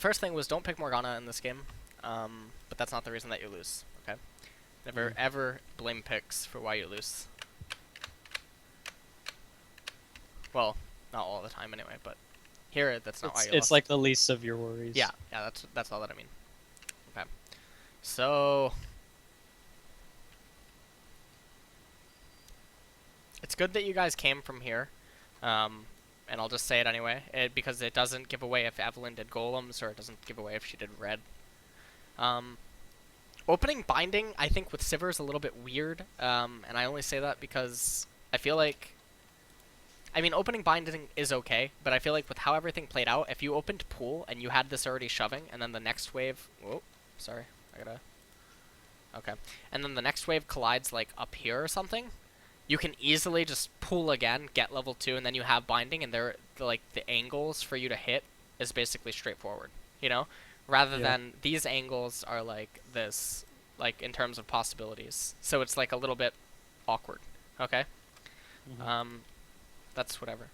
First thing was don't pick Morgana in this game, but that's not the reason that you lose. Okay, never ever blame picks for why you lose. Well, not all the time anyway, but here that's not why you lost. It's like the least of your worries. Yeah, that's all that I mean. Okay, so it's good that you guys came from here, and I'll just say it anyway, because it doesn't give away if Evelyn did golems, or it doesn't give away if she did red. Opening binding, I think with Sivir is a little bit weird, and I only say that because I feel like, I mean, opening binding is okay, but I feel like with how everything played out, if you opened pool and you had this already shoving, and then the next wave, whoa, sorry, I gotta, okay, and then the next wave collides like up here or something, you can easily just pool again, get level 2, and then you have binding, and they're like the angles for you to hit is basically straightforward, you know? Rather than these angles are like this, like in terms of possibilities. So it's like a little bit awkward, okay? That's whatever.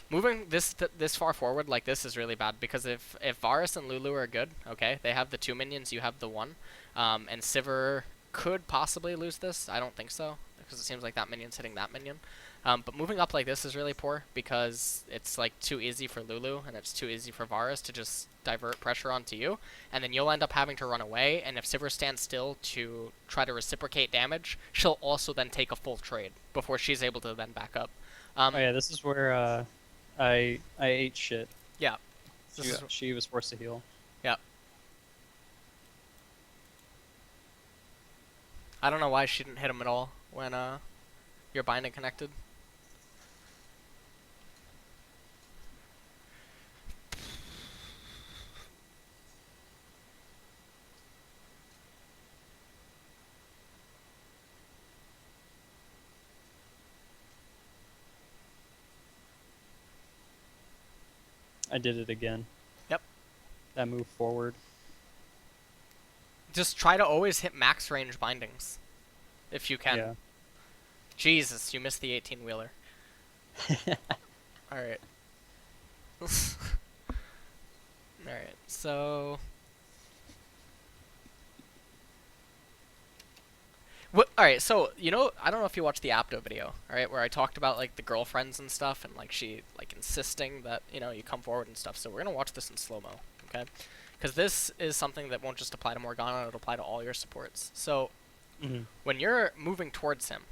Moving this far forward like this is really bad, because if Varus and Lulu are good, okay, they have the 2 minions, you have the 1, and Sivir could possibly lose this. I don't think so, because it seems like that minion's hitting that minion. But moving up like this is really poor, because it's like too easy for Lulu and it's too easy for Varus to just divert pressure onto you, and then you'll end up having to run away, and if Sivir stands still to try to reciprocate damage, she'll also then take a full trade before she's able to then back up. Oh yeah, this is where I ate shit. Yeah. She was forced to heal. Yeah. I don't know why she didn't hit him at all when your binding connected. I did it again. Yep. That move forward. Just try to always hit max range bindings, if you can. Yeah. Jesus, you missed the 18-wheeler. Alright. Alright, so... Alright, so, you know, I don't know if you watched the Apto video, alright, where I talked about, like, the girlfriends and stuff, and, like, she, like, insisting that, you know, you come forward and stuff. So we're gonna watch this in slow-mo, okay? Because this is something that won't just apply to Morgana, it'll apply to all your supports. So, when you're moving towards him,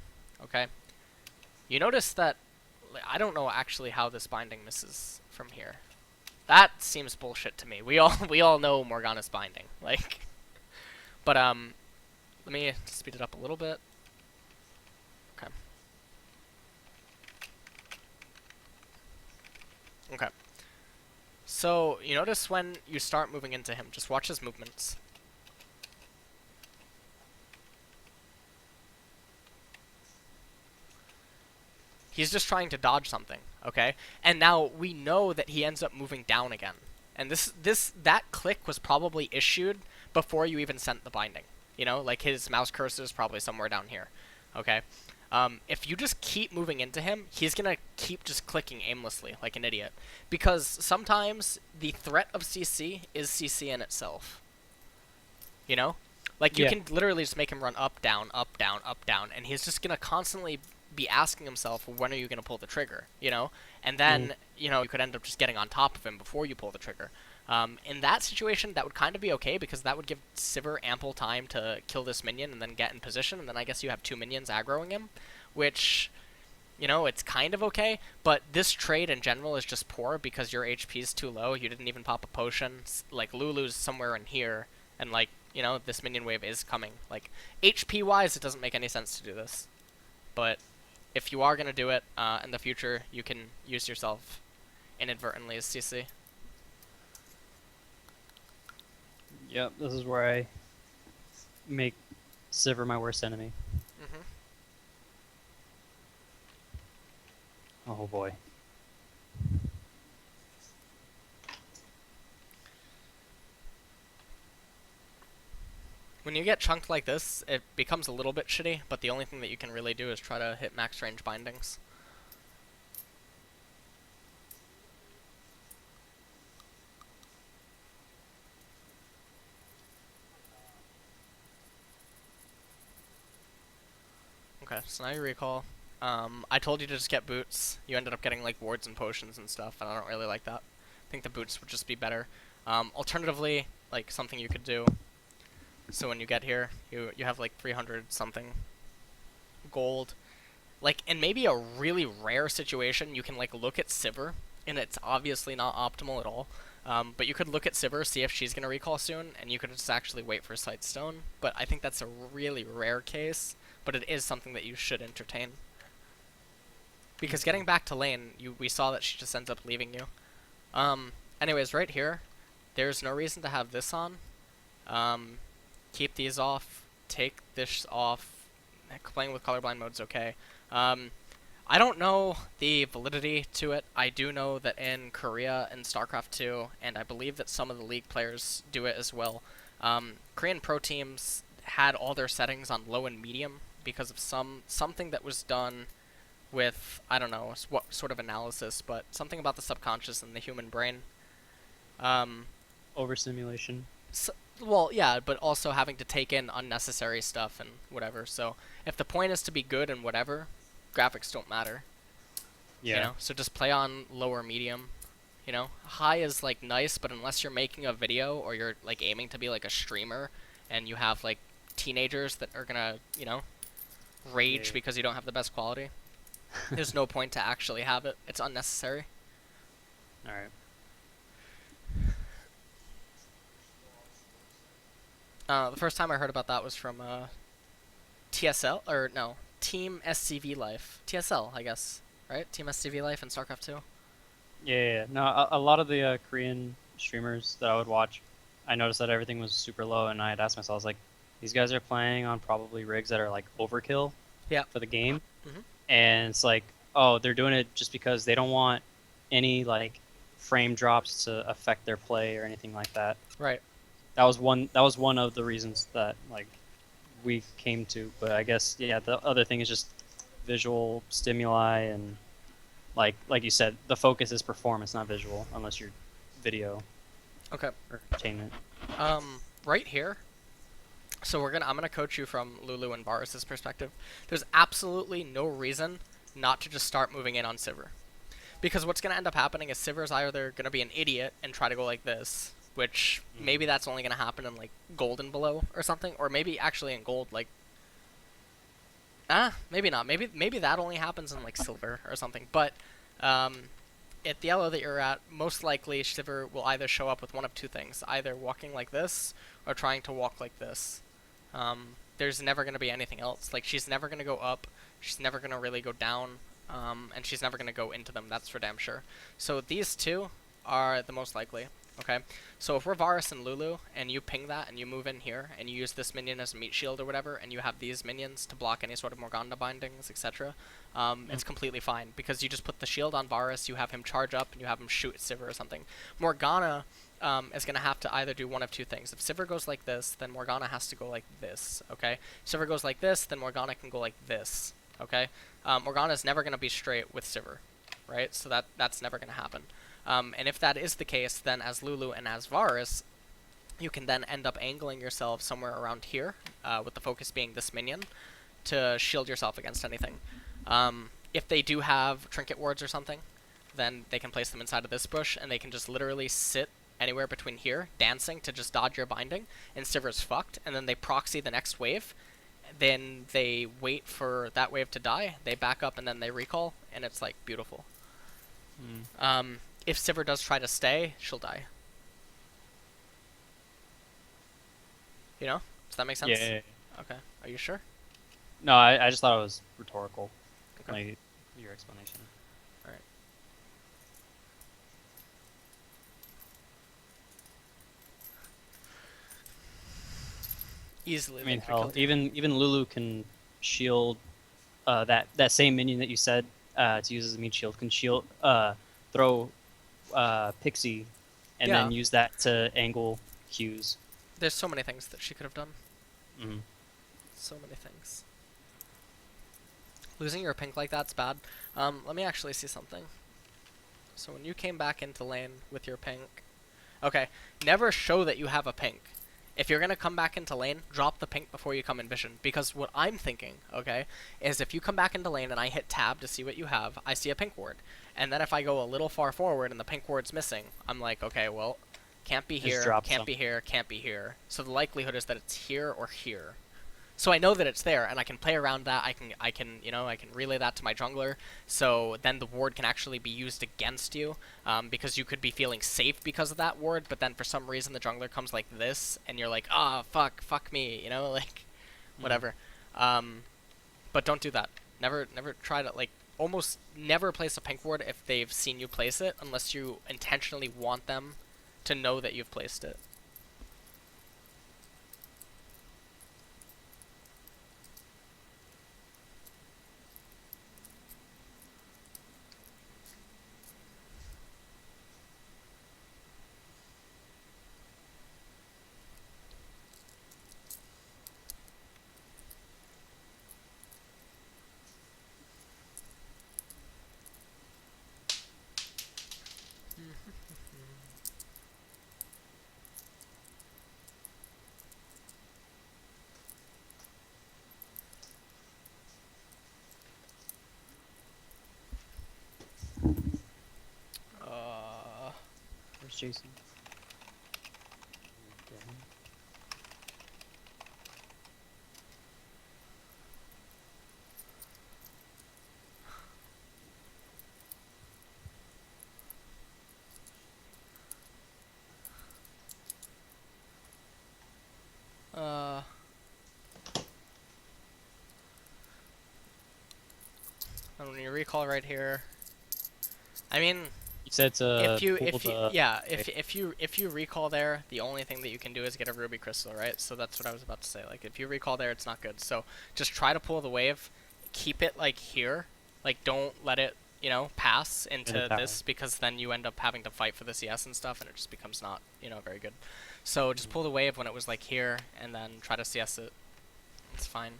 okay, you notice that, I don't know actually how this binding misses from here. That seems bullshit to me. We all know Morgana's binding, like, but, let me speed it up a little bit. Okay. Okay. So, you notice when you start moving into him, just watch his movements. He's just trying to dodge something, okay? And now we know that he ends up moving down again. And that click was probably issued before you even sent the binding. You know, like his mouse cursor is probably somewhere down here, okay? If you just keep moving into him, he's gonna keep just clicking aimlessly like an idiot. Because sometimes the threat of CC is CC in itself. You know? Like, you can literally just make him run up, down, up, down, up, down, and he's just gonna constantly be asking himself, when are you gonna pull the trigger, you know? And then, you know, you could end up just getting on top of him before you pull the trigger. In that situation, that would kind of be okay, because that would give Sivir ample time to kill this minion and then get in position, and then I guess you have 2 minions aggroing him, which, you know, it's kind of okay, but this trade in general is just poor because your HP is too low. You didn't even pop a potion. Like, Lulu's somewhere in here, and, like, you know, this minion wave is coming. Like, HP-wise, it doesn't make any sense to do this. But if you are going to do it in the future, you can use yourself inadvertently as CC. Yep, this is where I make Sivir my worst enemy. Oh boy. When you get chunked like this, it becomes a little bit shitty, but the only thing that you can really do is try to hit max range bindings. Okay, so now you recall. I told you to just get boots. You ended up getting like wards and potions and stuff, and I don't really like that. I think the boots would just be better. Alternatively, like something you could do. So when you get here, you have like 300 something gold. Like in maybe a really rare situation, you can like look at Sivir, and it's obviously not optimal at all. But you could look at Sivir, see if she's gonna recall soon, and you could just actually wait for Sightstone. But I think that's a really rare case, but it is something that you should entertain. Because getting back to lane, we saw that she just ends up leaving you. Anyways, right here, there's no reason to have this on. Keep these off. Take this off. Playing with colorblind mode's okay. I don't know the validity to it. I do know that in Korea and StarCraft 2, and I believe that some of the League players do it as well, Korean pro teams had all their settings on low and medium because of something that was done with, I don't know what sort of analysis, but something about the subconscious and the human brain. Overstimulation. So, well, yeah, but also having to take in unnecessary stuff and whatever. So if the point is to be good and whatever, graphics don't matter. Yeah. You know, so just play on low or medium. You know, high is like nice, but unless you're making a video or you're like aiming to be like a streamer, and you have like teenagers that are gonna, you know, rage Yeah. because you don't have the best quality, there's no point to actually have it. It's unnecessary. All right. The first time I heard about that was from TSL, or no, Team SCV Life. TSL, I guess, right? Team SCV Life in StarCraft 2. Yeah. No, a lot of the Korean streamers that I would watch, I noticed that everything was super low, and I had asked myself, I was like, these guys are playing on probably rigs that are like overkill Yeah. for the game. Mhm. And it's like, oh, they're doing it just because they don't want any like frame drops to affect their play or anything like that. Right. That was one of the reasons that like we came to. But I guess yeah, the other thing is just visual stimuli, and like you said, the focus is performance, not visual, unless you're video Okay. or entertainment. Right here. So I'm gonna coach you from Lulu and Varus' perspective. There's absolutely no reason not to just start moving in on Sivir. Because what's gonna end up happening is Sivir's either gonna be an idiot and try to go like this, which maybe that's only gonna happen in like gold and below or something, or maybe actually in gold, like maybe not. Maybe that only happens in like silver or something. But at the elo that you're at, most likely Sivir will either show up with one of two things: either walking like this or trying to walk like this. There's never gonna be anything else. Like she's never gonna go up. She's never gonna really go down. And she's never gonna go into them. That's for damn sure. So these two are the most likely. Okay, so if we're Varus and Lulu, and you ping that, and you move in here, and you use this minion as a meat shield or whatever, and you have these minions to block any sort of Morgana bindings, etc., it's completely fine, because you just put the shield on Varus, you have him charge up, and you have him shoot Sivir or something. Morgana is going to have to either do one of two things. If Sivir goes like this, then Morgana has to go like this, okay? If Sivir goes like this, then Morgana can go like this, okay? Morgana's never going to be straight with Sivir, right? So that's never going to happen. And if that is the case, then as Lulu and as Varus, you can then end up angling yourself somewhere around here, with the focus being this minion, to shield yourself against anything. If they do have trinket wards or something, then they can place them inside of this bush, and they can just literally sit anywhere between here, dancing to just dodge your binding, and Sivir's fucked, and then they proxy the next wave, then they wait for that wave to die, they back up, and then they recall, and it's like beautiful. If Sivir does try to stay, she'll die. You know? Does that make sense? Yeah. Okay. Are you sure? No, I just thought it was rhetorical. Okay. Like your explanation. Alright. Easily. I mean, like, we hell, killed you. even Lulu can shield that same minion that you said to use as a meat shield can shield throw Pixie and then use that to angle Qs. There's so many things that she could have done. Mm-hmm. So many things. Losing your pink like that's bad. Let me actually see something. So when you came back into lane with your pink... Okay, never show that you have a pink. If you're gonna come back into lane, drop the pink before you come in vision. Because what I'm thinking, okay, is if you come back into lane and I hit tab to see what you have, I see a pink ward. And then if I go a little far forward and the pink ward's missing, I'm like, okay, well, can't be Just here, drop can't some. be here, can't be here. So the likelihood is that it's here or here. So I know that it's there, and I can play around that. I can relay that to my jungler. So then the ward can actually be used against you, because you could be feeling safe because of that ward. But then for some reason the jungler comes like this, and you're like, ah, fuck me, like, whatever. But don't do that. Never try to almost never place a pink ward if they've seen you place it, unless you intentionally want them to know that you've placed it. Where's Jason? And when you recall right here, I mean, You said to if you pull the... yeah, if you recall there, the only thing that you can do is get a ruby crystal, right? So that's what I was about to say. Like if you recall there, it's not good. So just try to pull the wave, keep it like here, like don't let it pass into this, because then you end up having to fight for the CS and stuff, and it just becomes not very good. So just pull the wave when it was like here, and then try to CS it. It's fine.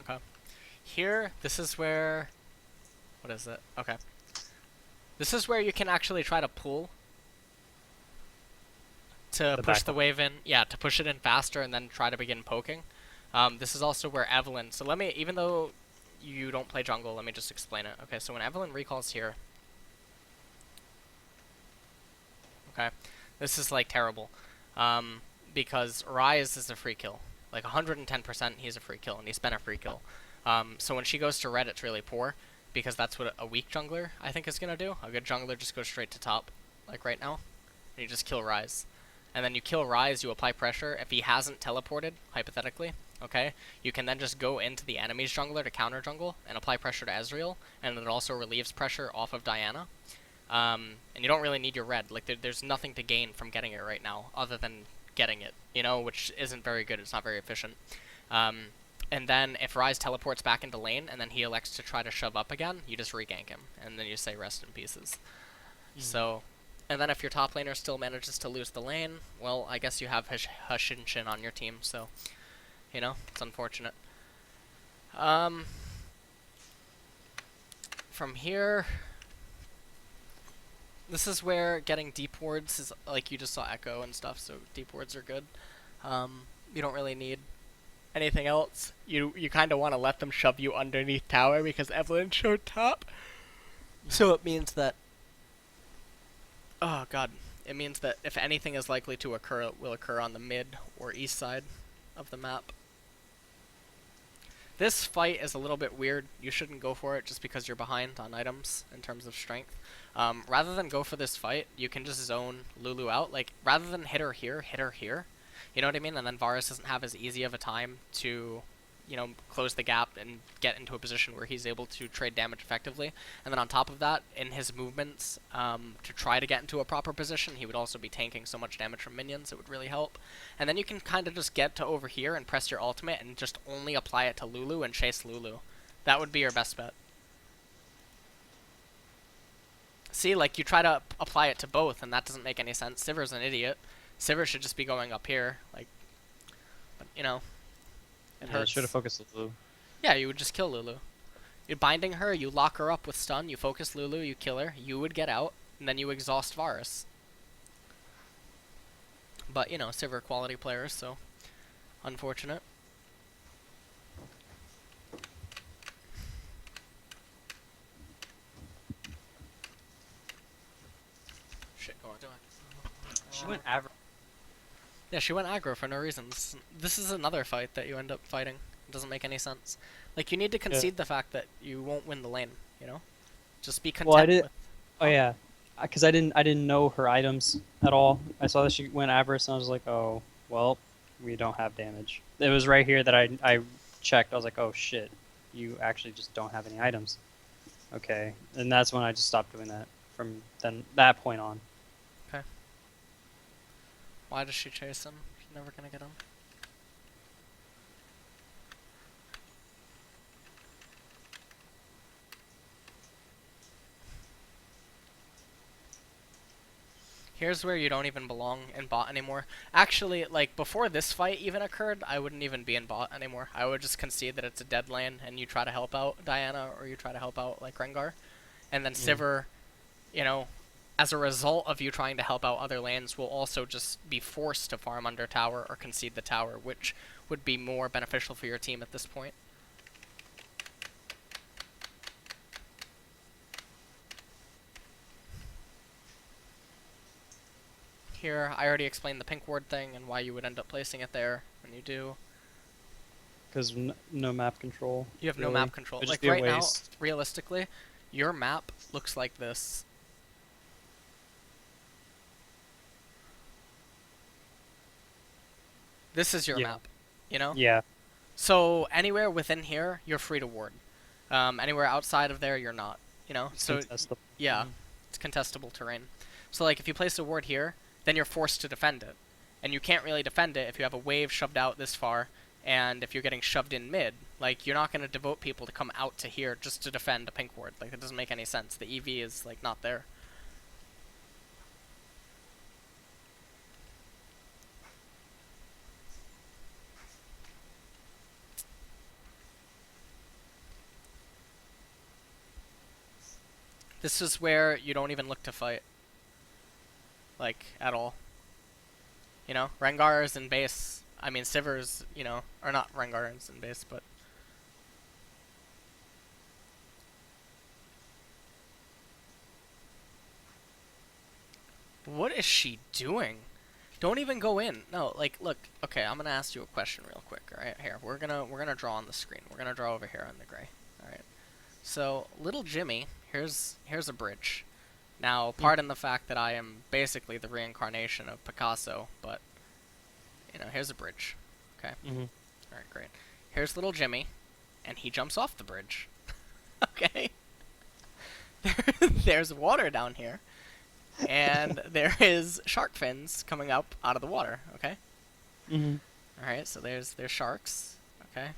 Okay. Here, this is where... What is it? Okay. This is where you can actually try to pull to push the wave in. Yeah, to push it in faster and then try to begin poking. This is also where Evelyn... So let me... Even though you don't play jungle, let me just explain it. Okay, so when Evelyn recalls here... Okay. This is, like, terrible. Because Ryze is a free kill. Like 110% he's a free kill, and he's been a free kill. So when she goes to red, it's really poor, because that's what a weak jungler, I think, is going to do. A good jungler just goes straight to top, like right now, and you just kill Ryze. And then you kill Ryze, you apply pressure. If he hasn't teleported, hypothetically, okay, you can then just go into the enemy's jungler to counter jungle and apply pressure to Ezreal, and it also relieves pressure off of Diana. And you don't really need your red. Like, there's nothing to gain from getting it right now, other than getting it, which isn't very good. It's not very efficient. And then if Ryze teleports back into lane and then he elects to try to shove up again, you just regank him, and then you say rest in pieces. So, and then if your top laner still manages to lose the lane, well, I guess you have Hushinshin on your team, so, it's unfortunate. From here... This is where getting deep wards is, like, you just saw Echo and stuff, so deep wards are good. You don't really need anything else. You kind of want to let them shove you underneath tower, because Evelyn showed top. So it means that... Oh, God. It means that if anything is likely to occur, it will occur on the mid or east side of the map. This fight is a little bit weird. You shouldn't go for it just because you're behind on items in terms of strength. Rather than go for this fight, you can just zone Lulu out. Like, rather than hit her here, hit her here. You know what I mean? And then Varus doesn't have as easy of a time to close the gap and get into a position where he's able to trade damage effectively. And then on top of that, in his movements, to try to get into a proper position, he would also be tanking so much damage from minions, it would really help. And then you can kind of just get to over here and press your ultimate and just only apply it to Lulu and chase Lulu. That would be your best bet. See, like, you try to apply it to both, and that doesn't make any sense. Sivir's an idiot. Sivir should just be going up here, like, but, it hurts. Should have focused Lulu. Yeah, you would just kill Lulu. You're binding her, you lock her up with stun, you focus Lulu, you kill her, you would get out, and then you exhaust Varus. But, Sivir quality players, so unfortunate. Shit, go on, do it. She went average. Yeah, she went aggro for no reason. This is another fight that you end up fighting. It doesn't make any sense. Like, you need to concede the fact that you won't win the lane, Just be content with... Oh, yeah. Because I didn't know her items at all. I saw that she went Avarice, and I was like, oh, well, we don't have damage. It was right here that I checked. I was like, oh, shit. You actually just don't have any items. Okay. And that's when I just stopped doing that from that point on. Okay. Why does she chase him? She's never gonna get him. Here's where you don't even belong in bot anymore. Actually, like, before this fight even occurred, I wouldn't even be in bot anymore. I would just concede that it's a dead lane, and you try to help out Diana, or you try to help out, like, Rengar. And then Sivir, as a result of you trying to help out other lanes, will also just be forced to farm under tower or concede the tower, which would be more beneficial for your team at this point. Here, I already explained the pink ward thing and why you would end up placing it there when you do. Because no map control. You have no map control. Like, right now, realistically, your map looks like this. This is your map, Yeah. So anywhere within here, you're free to ward. Anywhere outside of there, you're not, So, yeah, it's contestable terrain. So, like, if you place a ward here, then you're forced to defend it. And you can't really defend it if you have a wave shoved out this far, and if you're getting shoved in mid. Like, you're not going to devote people to come out to here just to defend a pink ward. Like, that doesn't make any sense. The EV is, like, not there. This is where you don't even look to fight. Like, at all. Rengar is in base. I mean, Sivir's, or not Rengar is in base, but... What is she doing? Don't even go in. No, like, look. Okay, I'm gonna ask you a question real quick. All right, here we're gonna draw on the screen. We're gonna draw over here on the gray. All right. So, little Jimmy, here's a bridge. Now, pardon the fact that I am basically the reincarnation of Picasso, but, here's a bridge. Okay? Alright, great. Here's little Jimmy, and he jumps off the bridge. Okay? There's water down here, and there is shark fins coming up out of the water, okay? Alright, so there's sharks, okay?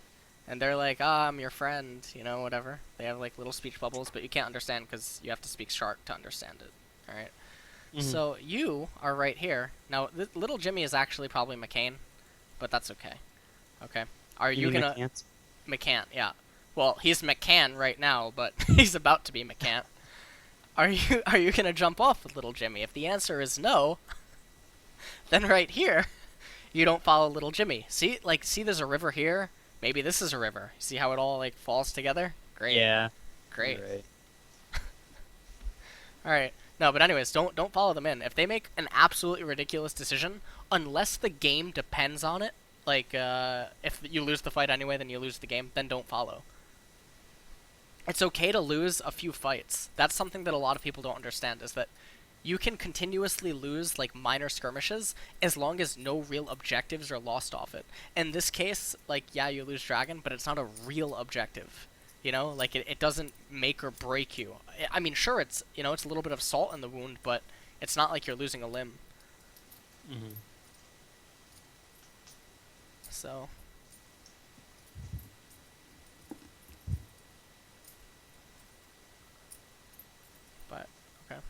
And they're like, I'm your friend, whatever. They have, like, little speech bubbles, but you can't understand because you have to speak shark to understand it. Alright? So you are right here. Now, little Jimmy is actually probably McCain, but that's okay. Okay? Are you gonna... McCann, yeah. Well, he's McCann right now, but he's about to be McCann. Are you gonna jump off with little Jimmy? If the answer is no, then right here, you don't follow little Jimmy. See there's a river here? Maybe this is a river. See how it all, like, falls together? Great. Yeah. Great. Alright. No, but anyways, don't follow them in. If they make an absolutely ridiculous decision, unless the game depends on it, like, if you lose the fight anyway, then you lose the game, then don't follow. It's okay to lose a few fights. That's something that a lot of people don't understand, is that you can continuously lose like minor skirmishes as long as no real objectives are lost off it. In this case, like yeah, you lose dragon, but it's not a real objective. You know, like it doesn't make or break you. I mean, sure, it's it's a little bit of salt in the wound, but it's not like you're losing a limb. Hmm. So but okay.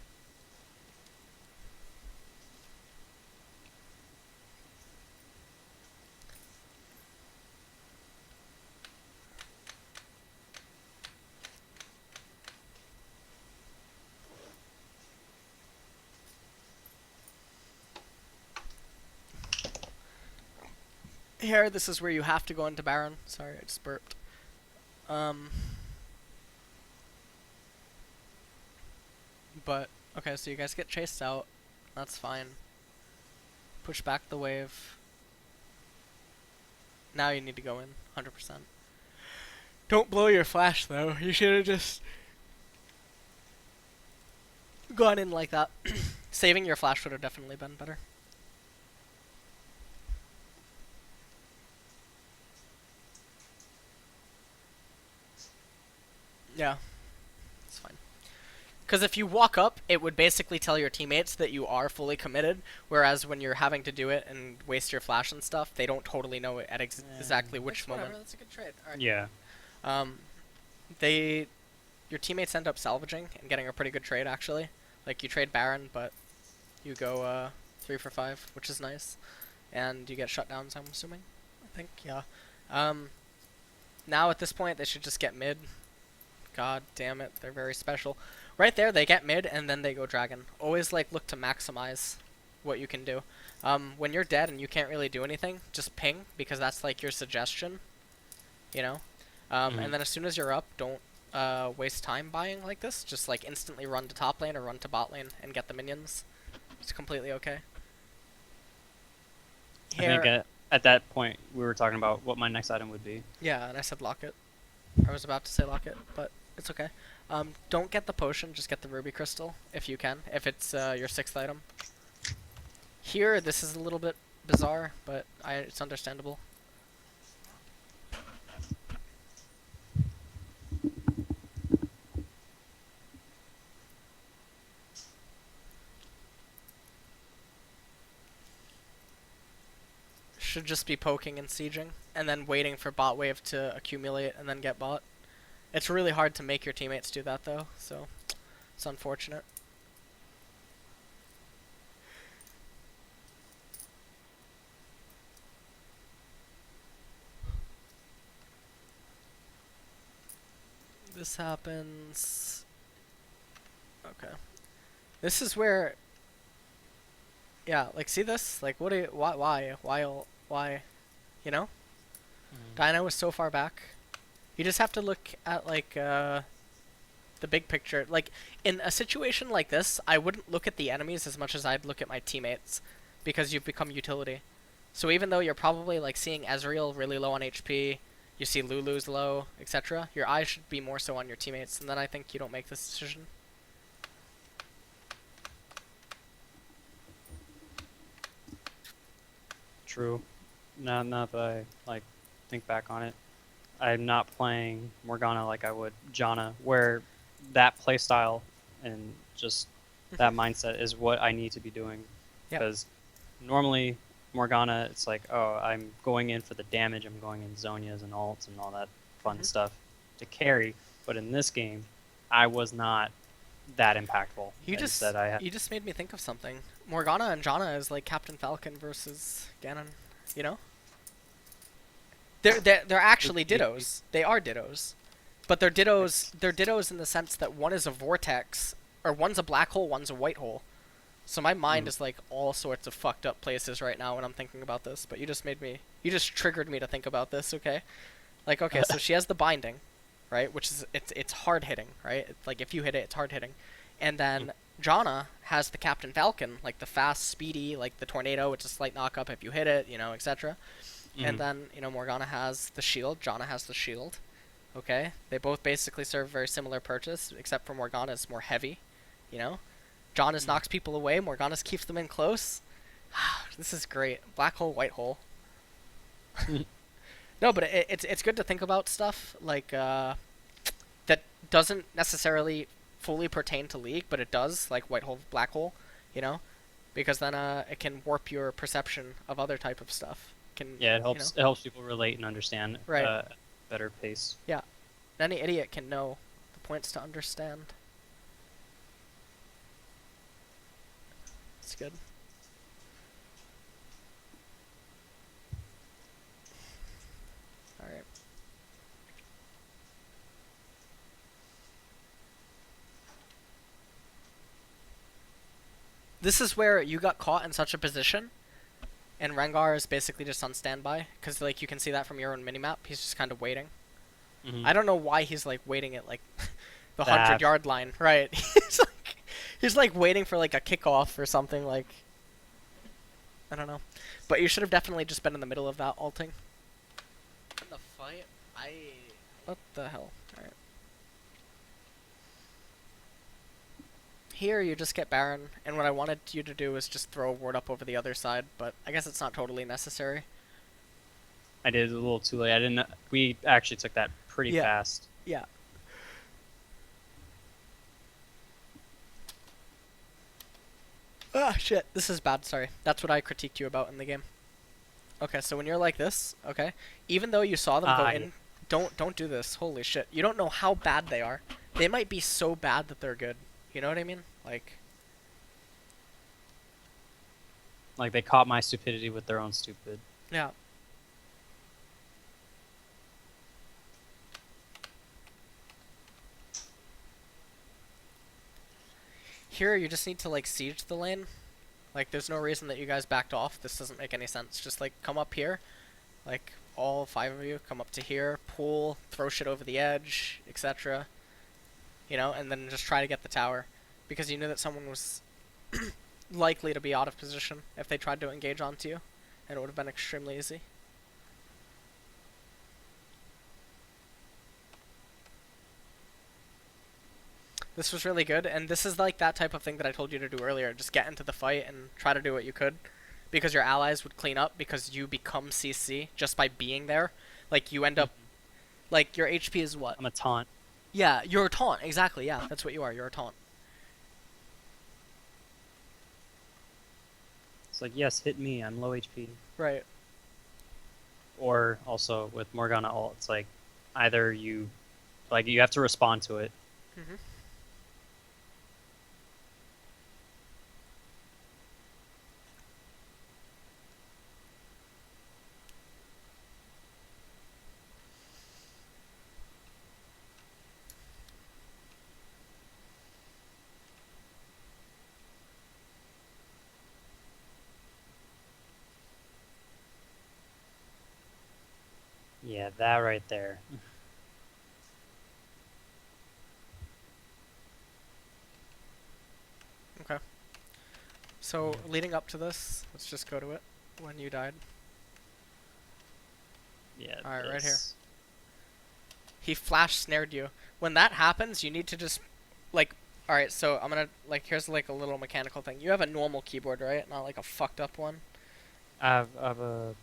Here, this is where you have to go into Baron. Sorry, I just burped. Um, but okay, so you guys get chased out. That's fine. Push back the wave. Now you need to go in, 100%. Don't blow your flash though. You should have just gone in like that. Saving your flash would have definitely been better. Yeah, it's fine. Because if you walk up, it would basically tell your teammates that you are fully committed, whereas when you're having to do it and waste your flash and stuff, they don't totally know at exactly which moment. That's a good trade. All right. Yeah. Um, your teammates end up salvaging and getting a pretty good trade actually. Like you trade Baron, but you go 3 for 5, which is nice, and you get shutdowns. I'm assuming. I think yeah. Now at this point they should just get mid. God damn it, they're very special. Right there, they get mid and then they go dragon. Always like look to maximize what you can do. When you're dead and you can't really do anything, just ping because that's like your suggestion. You know. And then as soon as you're up, don't waste time buying like this. Just like instantly run to top lane or run to bot lane and get the minions. It's completely okay. Here, I think at that point we were talking about what my next item would be. Yeah, and I said locket. I was about to say locket, but it's okay. Don't get the potion, just get the ruby crystal if you can, if it's your 6th item. Here, this is a little bit bizarre, but it's understandable. Should just be poking and sieging, and then waiting for bot wave to accumulate and then get bot. It's really hard to make your teammates do that though, so it's unfortunate. This happens. Okay. This is where. Yeah, like see this? Like what? Why? You know? Dino is so far back. You just have to look at like the big picture. Like in a situation like this, I wouldn't look at the enemies as much as I'd look at my teammates, because you've become utility. So even though you're probably like seeing Ezreal really low on HP, you see Lulu's low, etc., your eyes should be more so on your teammates, and then I think you don't make this decision. True. Now that I like think back on it, I'm not playing Morgana like I would Janna, where that playstyle and just that mindset is what I need to be doing. Because normally Morgana, it's like, oh, I'm going in for the damage, I'm going in Zonias and ults and all that fun stuff to carry. But in this game, I was not that impactful. You just made me think of something. Morgana and Janna is like Captain Falcon versus Ganon, you know? They're actually dittos. They are dittos. But they're dittos in the sense that one is a vortex, or one's a black hole, one's a white hole. So my mind is like all sorts of fucked up places right now when I'm thinking about this, but you just triggered me to think about this, okay? Like, okay, so she has the binding, right? Which is, it's hard hitting, right? It's like if you hit it, it's hard hitting. And then Janna has the Captain Falcon, like the fast, speedy, like the tornado, which is a slight knock up if you hit it, you know, etc. And then, you know, Morgana has the shield, Janna has the shield. Okay? They both basically serve very similar purpose, except for Morgana is more heavy, you know? Jonas knocks people away. Morganas keeps them in close. This is great. Black hole, white hole. No, but it's good to think about stuff like that doesn't necessarily fully pertain to League, but it does, like white hole, black hole, you know, because then it can warp your perception of other type of stuff. Yeah, it helps. It helps people relate and understand right. Better pace. Yeah, any idiot can know the points to understand. It's good. All right. This is where you got caught in such a position, and Rengar is basically just on standby, because like you can see that from your own minimap. He's just kind of waiting. I don't know why he's like waiting at like the 100-yard line. Right. he's like waiting for like a kickoff or something, like I don't know. But you should have definitely just been in the middle of that ulting. In the fight, what the hell? Alright. Here you just get Baron, and what I wanted you to do is just throw a ward up over the other side, but I guess it's not totally necessary. I did it a little too late. I didn't. We actually took that pretty fast. Yeah. Ah, shit. This is bad. Sorry. That's what I critiqued you about in the game. Okay, so when you're like this, okay, even though you saw them go in, don't do this. Holy shit. You don't know how bad they are. They might be so bad that they're good. You know what I mean? Like they caught my stupidity with their own stupid. Yeah. Here, you just need to, like, siege the lane. Like, there's no reason that you guys backed off. This doesn't make any sense. Just, like, come up here. Like, all 5 of you come up to here, pull, throw shit over the edge, etc. You know, and then just try to get the tower. Because you knew that someone was likely to be out of position if they tried to engage onto you. And it would have been extremely easy. This was really good, and this is like that type of thing that I told you to do earlier. Just get into the fight and try to do what you could, because your allies would clean up, because you become CC just by being there. Like, you end up, like, your HP is what? I'm a taunt. Yeah, you're a taunt, exactly, yeah, that's what you are, you're a taunt. It's like, yes, hit me, I'm low HP. Right. Or, also, with Morgana ult, it's like, either you have to respond to it. Mm-hmm. Yeah, that right there. Okay. So, leading up to this, let's just go to it. When you died. Yeah. Alright, right here. He flash snared you. When that happens, you need to just, like, alright, so I'm gonna, like, here's, like, a little mechanical thing. You have a normal keyboard, right? Not, like, a fucked up one? I have a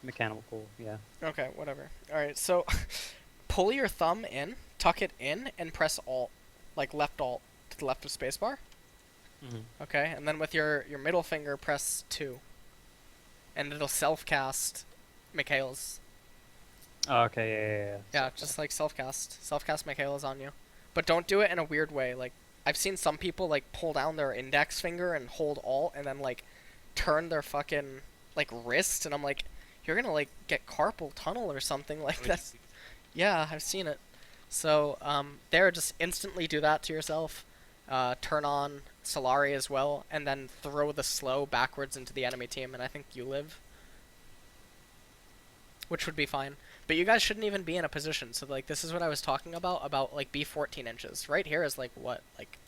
mechanical, yeah. Okay, whatever. Alright, so, pull your thumb in, tuck it in, and press Alt. Like, left Alt to the left of spacebar. Okay, and then with your middle finger, press 2. And it'll self-cast Mikhail's. Oh, okay, yeah. Yeah, just like self-cast. Self-cast Mikhail's on you. But don't do it in a weird way. Like, I've seen some people, like, pull down their index finger and hold Alt and then, like, turn their fucking, like, wrist. And I'm like, you're gonna, like, get carpal tunnel or something like that. Yeah, I've seen it. So, there, just instantly do that to yourself. Turn on Solari as well, and then throw the slow backwards into the enemy team, and I think you live. Which would be fine. But you guys shouldn't even be in a position, so, like, this is what I was talking about, like, be 14 inches. Right here is, like, what? Like,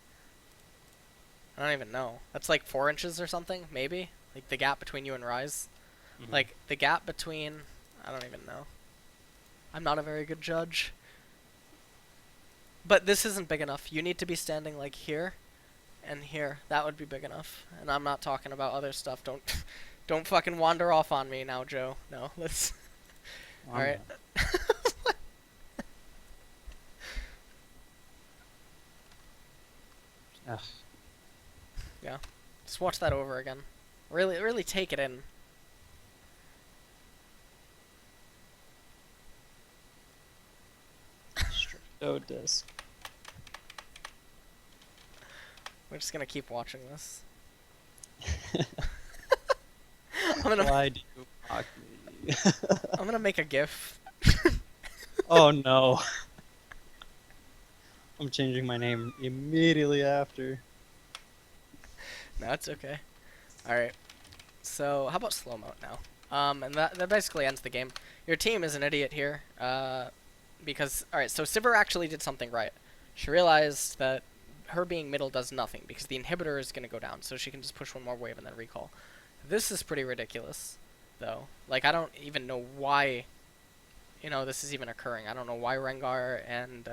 I don't even know. That's, like, 4 inches or something, maybe? Like, the gap between you and Rise. Like, the gap between... I don't even know. I'm not a very good judge. But this isn't big enough. You need to be standing, like, here. and here. That would be big enough. And I'm not talking about other stuff. Don't don't fucking wander off on me now, Joe. No, let's. Well, All right. Ugh. Yeah. Just watch that over again. Really, really take it in. Stricto disc. We're just gonna keep watching this. I'm gonna Why do you mock me? I'm gonna make a GIF. Oh no. I'm changing my name immediately after. No, it's okay. All right. So how about slow mode now? And that basically ends the game. Your team is an idiot here. Because all right, so Sivir actually did something right. She realized that her being middle does nothing because the inhibitor is gonna go down, so she can just push one more wave and then recall. This is pretty ridiculous, though. Like I don't even know why, this is even occurring. I don't know why Rengar and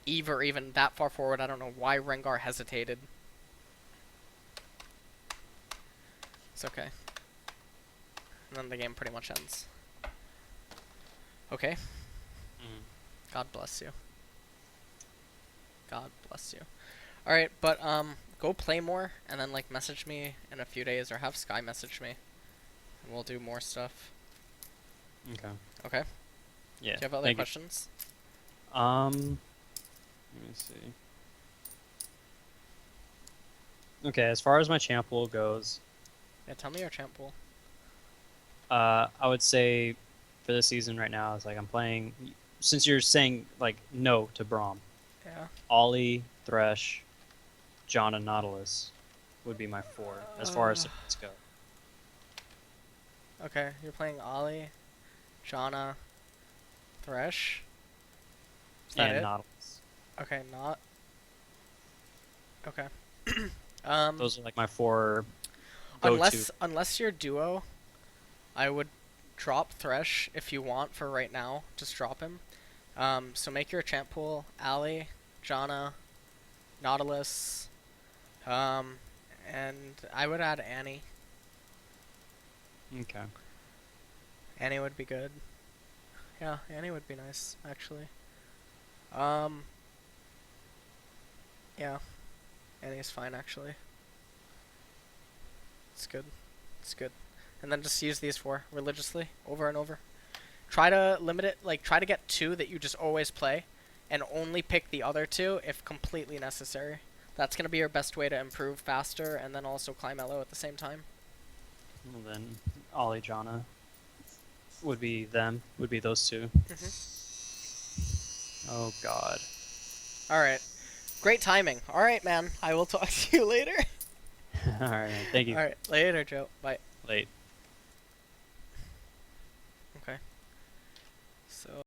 Eve are even that far forward. I don't know why Rengar hesitated. It's okay. And then the game pretty much ends. Okay. God bless you. God bless you. Alright, but go play more and then like message me in a few days or have Sky message me. And we'll do more stuff. Okay. Okay? Yeah. Do you have other thank you. questions? Let me see. Okay, as far as my champ pool goes, Yeah, tell me your champ pool. I would say for this season right now, it's like I'm playing. Since you're saying like no to Braum, Yeah. Ollie, Thresh, John, and Nautilus would be my 4 as far as supports go. Okay, you're playing Ollie, Janna, Thresh. Is that And it? Nautilus. Okay, not. Okay. Those are like my 4 go-to. Unless you're duo, I would drop Thresh if you want for right now. Just drop him. So make your champ pool Ali, Janna, Nautilus, and I would add Annie. Okay. Annie would be good. Yeah, Annie would be nice, actually. Yeah. Annie's fine, actually. It's good. It's good. And then just use these 4 religiously, over and over. Try to limit it, like, try to get 2 that you just always play, and only pick the other 2 if completely necessary. That's going to be your best way to improve faster, and then also climb elo at the same time. Well, then Ollie, Jana would be those 2. Oh god. Alright. Great timing. Alright, man. I will talk to you later. Alright, thank you. Alright, later, Joe. Bye. Late. Okay. So...